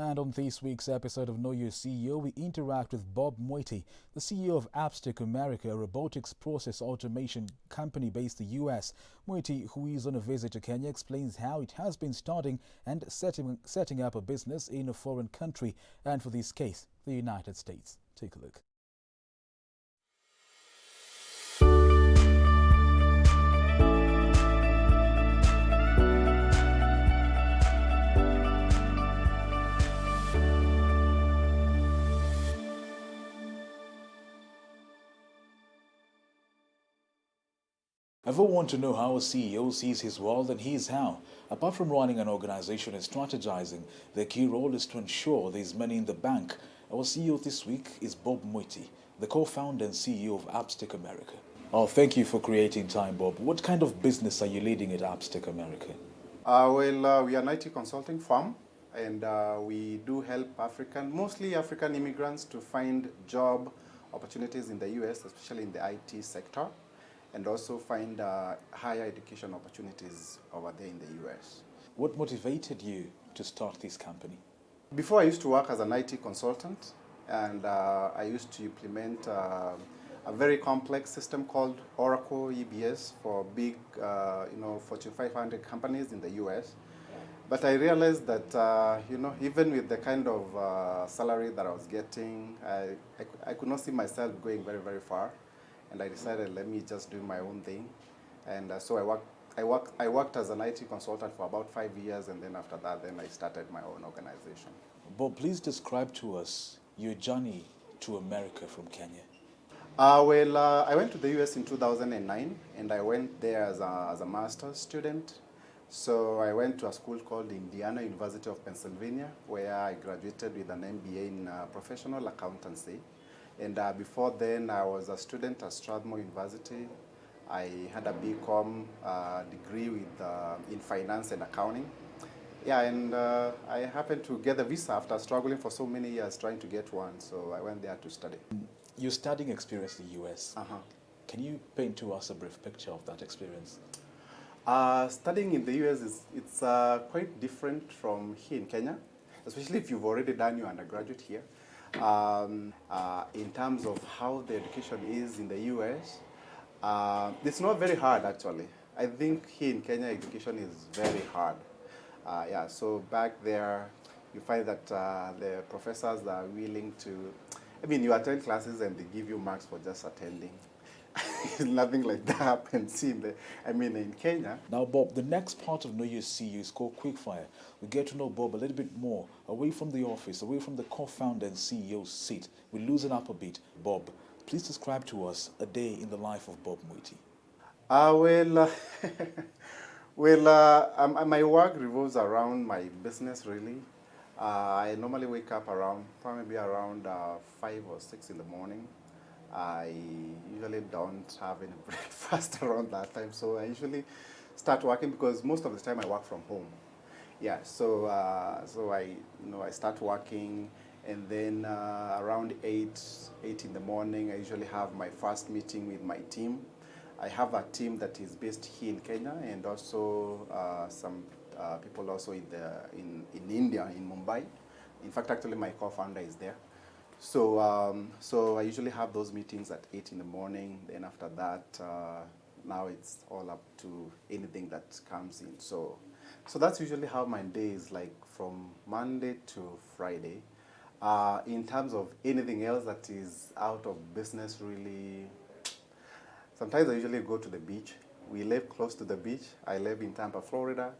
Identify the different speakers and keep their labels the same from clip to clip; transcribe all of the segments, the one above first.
Speaker 1: And on this week's episode of Know Your CEO, we interact with Bob Muetti, the CEO of Appstec America, a robotics process automation company based in the US. Muetti, who is on a visit to Kenya, explains how it has been starting and setting up a business in a foreign country, and for this case, the United States. Take a look. Ever want to know how a CEO sees his world? And here's how. Apart from running an organization and strategizing, their key role is to ensure there is money in the bank. Our CEO this week is Bob Muetti, the co-founder and CEO of Appstec America. Oh, thank you for creating time, Bob. What kind of business are you leading at Appstec America?
Speaker 2: We are an IT consulting firm, and we do help mostly African immigrants to find job opportunities in the US, especially in the IT sector, and also find higher education opportunities over there in the US.
Speaker 1: What motivated you to start this company?
Speaker 2: Before, I used to work as an IT consultant, and I used to implement a very complex system called Oracle EBS for big, Fortune 500 companies in the US. But I realized that, even with the kind of salary that I was getting, I could not see myself going very, very far. And I decided, let me just do my own thing. And so I worked as an IT consultant for about 5 years, and then after that, then I started my own organization.
Speaker 1: Bob, please describe to us your journey to America from Kenya.
Speaker 2: I went to the US in 2009, and I went there as a master's student. So I went to a school called Indiana University of Pennsylvania, where I graduated with an MBA in professional accountancy. And before then, I was a student at Strathmore University. I had a BCom degree in finance and accounting. Yeah, and I happened to get a visa after struggling for so many years trying to get one. So I went there to study.
Speaker 1: Your studying experience in the US.
Speaker 2: Uh-huh.
Speaker 1: Can you paint to us a brief picture of that experience?
Speaker 2: Studying in the US it's quite different from here in Kenya, especially if you've already done your undergraduate here. In terms of how the education is in the US, it's not very hard actually. I think here in Kenya, education is very hard. So back there, you find that the professors are willing to, you attend classes and they give you marks for just attending. Nothing like that happens in Kenya.
Speaker 1: Now, Bob, the next part of Know Your CEO is called Quickfire. We get to know Bob a little bit more, away from the office, away from the co-founder and CEO seat. We loosen up a bit. Bob, please describe to us a day in the life of Bob Muetti.
Speaker 2: My work revolves around my business, really. I normally wake up probably around 5 or 6 in the morning. I usually don't have any breakfast around that time, so I usually start working because most of the time I work from home. Yeah, so I start working, and then around 8 in the morning, I usually have my first meeting with my team. I have a team that is based here in Kenya, and also some people also in India, in Mumbai. In fact, actually, my co-founder is there. So I usually have those meetings at 8 in the morning. Then after that, now it's all up to anything that comes in. So that's usually how my day is, like from Monday to Friday. In terms of anything else that is out of business, really, sometimes I usually go to the beach. We live close to the beach. I live in Tampa, Florida.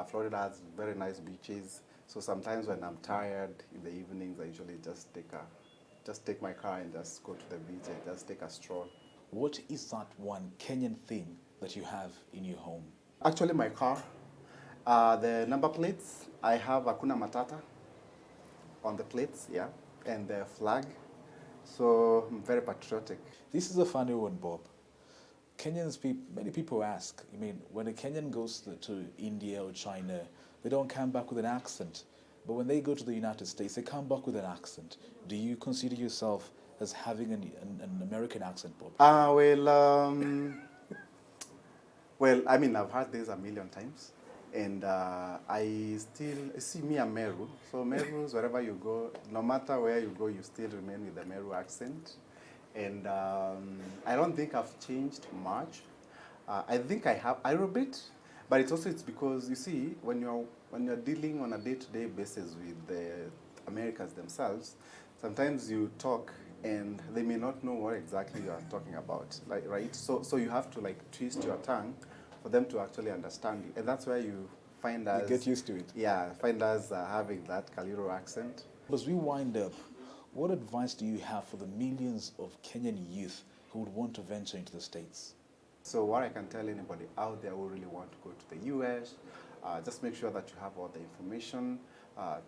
Speaker 2: Florida has very nice beaches. So sometimes when I'm tired in the evenings, I usually just take my car and just go to the beach and just take a stroll.
Speaker 1: What is that one Kenyan thing that you have in your home?
Speaker 2: Actually, my car. The number plates, I have Hakuna Matata on the plates, yeah, and the flag. So I'm very patriotic.
Speaker 1: This is a funny one, Bob. Many people ask, when a Kenyan goes to India or China, they don't come back with an accent. But when they go to the United States, they come back with an accent. Do you consider yourself as having an American accent, Bob?
Speaker 2: I've heard this a million times. And I still see me a Meru. So Merus, wherever you go, no matter where you go, you still remain with the Meru accent. And I don't think I've changed much. I think I have a little bit, but it's because you see when you're dealing on a day-to-day basis with the Americans themselves, sometimes you talk and they may not know what exactly you are talking about, like right. So you have to like twist your tongue for them to actually understand you, and that's where you find
Speaker 1: You
Speaker 2: us.
Speaker 1: get used to it.
Speaker 2: Yeah, find us having that Kaliro accent.
Speaker 1: As we wind up, what advice do you have for the millions of Kenyan youth who would want to venture into the States?
Speaker 2: So what I can tell anybody out there who really want to go to the US, just make sure that you have all the information.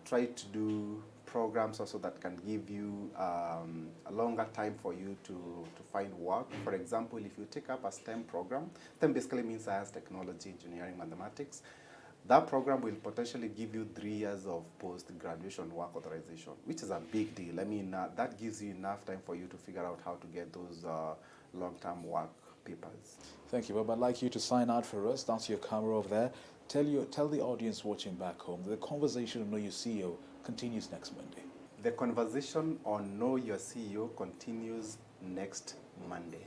Speaker 2: Try to do programs also that can give you a longer time for you to find work. For example, if you take up a STEM program, STEM basically means science, technology, engineering, mathematics. That program will potentially give you 3 years of post-graduation work authorization, which is a big deal. I mean, that gives you enough time for you to figure out how to get those long-term work papers.
Speaker 1: Thank you, Bob. I'd like you to sign out for us. That's your camera over there. Tell the audience watching back home that the conversation on Know Your CEO continues next Monday.
Speaker 2: The conversation on Know Your CEO continues next Monday.